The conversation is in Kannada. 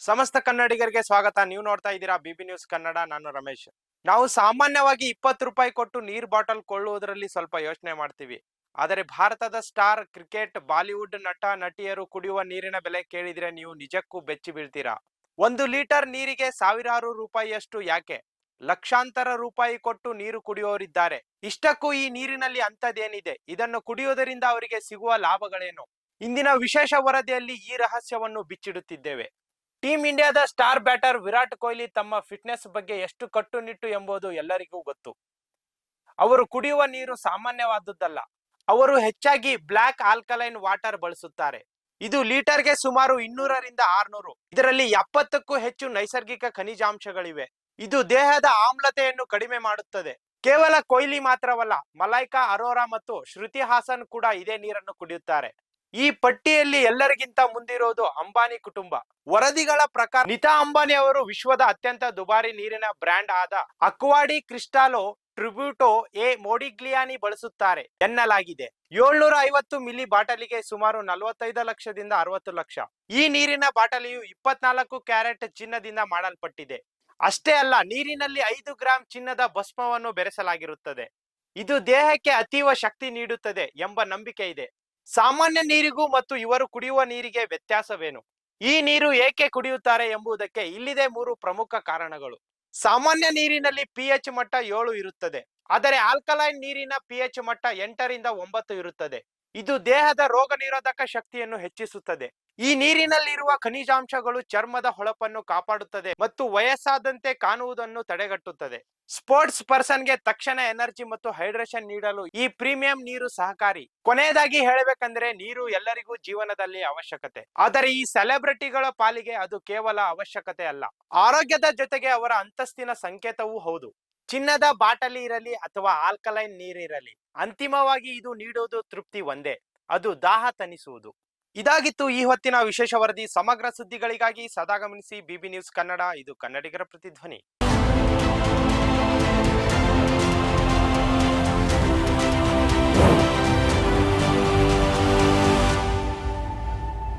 ಸಮಸ್ತ ಕನ್ನಡಿಗರಿಗೆ ಸ್ವಾಗತ. ನೀವು ನೋಡ್ತಾ ಇದ್ದೀರಾ ಬಿಬಿ ನ್ಯೂಸ್ ಕನ್ನಡ. ನಾನು ರಮೇಶ್. ನಾವು ಸಾಮಾನ್ಯವಾಗಿ 20 ರೂಪಾಯಿ ಕೊಟ್ಟು ನೀರ್ ಬಾಟಲ್ ಕೊಳ್ಳುವುದರಲ್ಲಿ ಸ್ವಲ್ಪ ಯೋಚನೆ ಮಾಡ್ತೀವಿ. ಆದರೆ ಭಾರತದ ಸ್ಟಾರ್ ಕ್ರಿಕೆಟ್ ಬಾಲಿವುಡ್ ನಟ ನಟಿಯರು ಕುಡಿಯುವ ನೀರಿನ ಬೆಲೆ ಕೇಳಿದ್ರೆ ನೀವು ನಿಜಕ್ಕೂ ಬೆಚ್ಚಿ ಬೀಳ್ತೀರಾ. 1 ಲೀಟರ್ ನೀರಿಗೆ ಸಾವಿರಾರು ರೂಪಾಯಿಯಷ್ಟು ಯಾಕೆ, ಲಕ್ಷಾಂತರ ರೂಪಾಯಿ ಕೊಟ್ಟು ನೀರು ಕುಡಿಯೋರಿದ್ದಾರೆ. ಇಷ್ಟಕ್ಕೂ ಈ ನೀರಿನಲ್ಲಿ ಅಂತದೇನಿದೆ, ಇದನ್ನು ಕುಡಿಯುವುದರಿಂದ ಅವರಿಗೆ ಸಿಗುವ ಲಾಭಗಳೇನು? ಇಂದಿನ ವಿಶೇಷ ವರದಿಯಲ್ಲಿ ಈ ರಹಸ್ಯವನ್ನು ಬಿಚ್ಚಿಡುತ್ತಿದ್ದೇವೆ. ಟೀಂ ಇಂಡಿಯಾದ ಸ್ಟಾರ್ ಬ್ಯಾಟರ್ ವಿರಾಟ್ ಕೊಹ್ಲಿ ತಮ್ಮ ಫಿಟ್ನೆಸ್ ಬಗ್ಗೆ ಎಷ್ಟು ಕಟ್ಟುನಿಟ್ಟು ಎಂಬುದು ಎಲ್ಲರಿಗೂ ಗೊತ್ತು. ಅವರು ಕುಡಿಯುವ ನೀರು ಸಾಮಾನ್ಯವಾದದ್ದಲ್ಲ. ಅವರು ಹೆಚ್ಚಾಗಿ ಬ್ಲಾಕ್ ಆಲ್ಕಲೈನ್ ವಾಟರ್ ಬಳಸುತ್ತಾರೆ. ಇದು ಲೀಟರ್ಗೆ ಸುಮಾರು 200 ರಿಂದ 600. ಇದರಲ್ಲಿ 70ಕ್ಕೂ ಹೆಚ್ಚು ನೈಸರ್ಗಿಕ ಖನಿಜಾಂಶಗಳಿವೆ. ಇದು ದೇಹದ ಆಮ್ಲತೆಯನ್ನು ಕಡಿಮೆ ಮಾಡುತ್ತದೆ. ಕೇವಲ ಕೊಹ್ಲಿ ಮಾತ್ರವಲ್ಲ, ಮಲೈಕಾ ಅರೋರಾ ಮತ್ತು ಶ್ರುತಿ ಹಾಸನ್ ಕೂಡ ಇದೇ ನೀರನ್ನು ಕುಡಿಯುತ್ತಾರೆ. ಈ ಪಟ್ಟಿಯಲ್ಲಿ ಎಲ್ಲರಿಗಿಂತ ಮುಂದಿರೋದು ಅಂಬಾನಿ ಕುಟುಂಬ. ವರದಿಗಳ ಪ್ರಕಾರ ನಿತಾ ಅಂಬಾನಿ ಅವರು ವಿಶ್ವದ ಅತ್ಯಂತ ದುಬಾರಿ ನೀರಿನ ಬ್ರ್ಯಾಂಡ್ ಆದ ಅಕ್ವಾಡಿ ಕ್ರಿಸ್ಟಾಲೋ ಟ್ರಿಬ್ಯೂಟೋ ಎ ಮೋಡಿಗ್ಲಿಯಾನಿ ಬಳಸುತ್ತಾರೆ ಎನ್ನಲಾಗಿದೆ. 750 ಮಿಲಿ ಬಾಟಲಿಗೆ ಸುಮಾರು 45 ಲಕ್ಷದಿಂದ 60 ಲಕ್ಷ. ಈ ನೀರಿನ ಬಾಟಲಿಯು 24 ಕ್ಯಾರೆಟ್ ಚಿನ್ನದಿಂದ ಮಾಡಲ್ಪಟ್ಟಿದೆ. ಅಷ್ಟೇ ಅಲ್ಲ, ನೀರಿನಲ್ಲಿ 5 ಗ್ರಾಂ ಚಿನ್ನದ ಭಸ್ಮವನ್ನು ಬೆರೆಸಲಾಗಿರುತ್ತದೆ. ಇದು ದೇಹಕ್ಕೆ ಅತೀವ ಶಕ್ತಿ ನೀಡುತ್ತದೆ ಎಂಬ ನಂಬಿಕೆ ಇದೆ. ಸಾಮಾನ್ಯ ನೀರಿಗೂ ಮತ್ತು ಇವರು ಕುಡಿಯುವ ನೀರಿಗೆ ವ್ಯತ್ಯಾಸವೇನು? ಈ ನೀರು ಏಕೆ ಕುಡಿಯುತ್ತಾರೆ ಎಂಬುದಕ್ಕೆ ಇಲ್ಲಿದೆ 3 ಪ್ರಮುಖ ಕಾರಣಗಳು. ಸಾಮಾನ್ಯ ನೀರಿನಲ್ಲಿ ಪಿಎಚ್ ಮಟ್ಟ 7 ಇರುತ್ತದೆ, ಆದರೆ ಆಲ್ಕಲೈನ್ ನೀರಿನ ಪಿಎಚ್ ಮಟ್ಟ 8 ರಿಂದ 9 ಇರುತ್ತದೆ. ಇದು ದೇಹದ ರೋಗ ನಿರೋಧಕ ಶಕ್ತಿಯನ್ನು ಹೆಚ್ಚಿಸುತ್ತದೆ. ಈ ನೀರಿನಲ್ಲಿರುವ ಖನಿಜಾಂಶಗಳು ಚರ್ಮದ ಹೊಳಪನ್ನು ಕಾಪಾಡುತ್ತದೆ ಮತ್ತು ವಯಸ್ಸಾದಂತೆ ಕಾಣುವುದನ್ನು ತಡೆಗಟ್ಟುತ್ತದೆ. ಸ್ಪೋರ್ಟ್ಸ್ ಪರ್ಸನ್ಗೆ ತಕ್ಷಣ ಎನರ್ಜಿ ಮತ್ತು ಹೈಡ್ರೇಷನ್ ನೀಡಲು ಈ ಪ್ರೀಮಿಯಂ ನೀರು ಸಹಕಾರಿ. ಕೊನೆಯದಾಗಿ ಹೇಳಬೇಕಂದ್ರೆ, ನೀರು ಎಲ್ಲರಿಗೂ ಜೀವನದಲ್ಲಿ ಅವಶ್ಯಕತೆ. ಆದರೆ ಈ ಸೆಲೆಬ್ರಿಟಿಗಳ ಪಾಲಿಗೆ ಅದು ಕೇವಲ ಅವಶ್ಯಕತೆ ಅಲ್ಲ, ಆರೋಗ್ಯದ ಜೊತೆಗೆ ಅವರ ಅಂತಸ್ತಿನ ಸಂಕೇತವೂ ಹೌದು. ಚಿನ್ನದ ಬಾಟಲಿ ಇರಲಿ ಅಥವಾ ಆಲ್ಕಲೈನ್ ನೀರಿರಲಿ, ಅಂತಿಮವಾಗಿ ಇದು ನೀಡುವುದು ತೃಪ್ತಿ ಒಂದೇ, ಅದು ದಾಹ ತಣಿಸುವುದು. ಇದಾಗಿತ್ತು ಈ ಹೊತ್ತಿನ ವಿಶೇಷ ವರದಿ. ಸಮಗ್ರ ಸುದ್ದಿಗಳಿಗಾಗಿ ಸದಾ ಗಮನಿಸಿ ಬಿಬಿ ನ್ಯೂಸ್ ಕನ್ನಡ. ಇದು ಕನ್ನಡಿಗರ ಪ್ರತಿಧ್ವನಿ.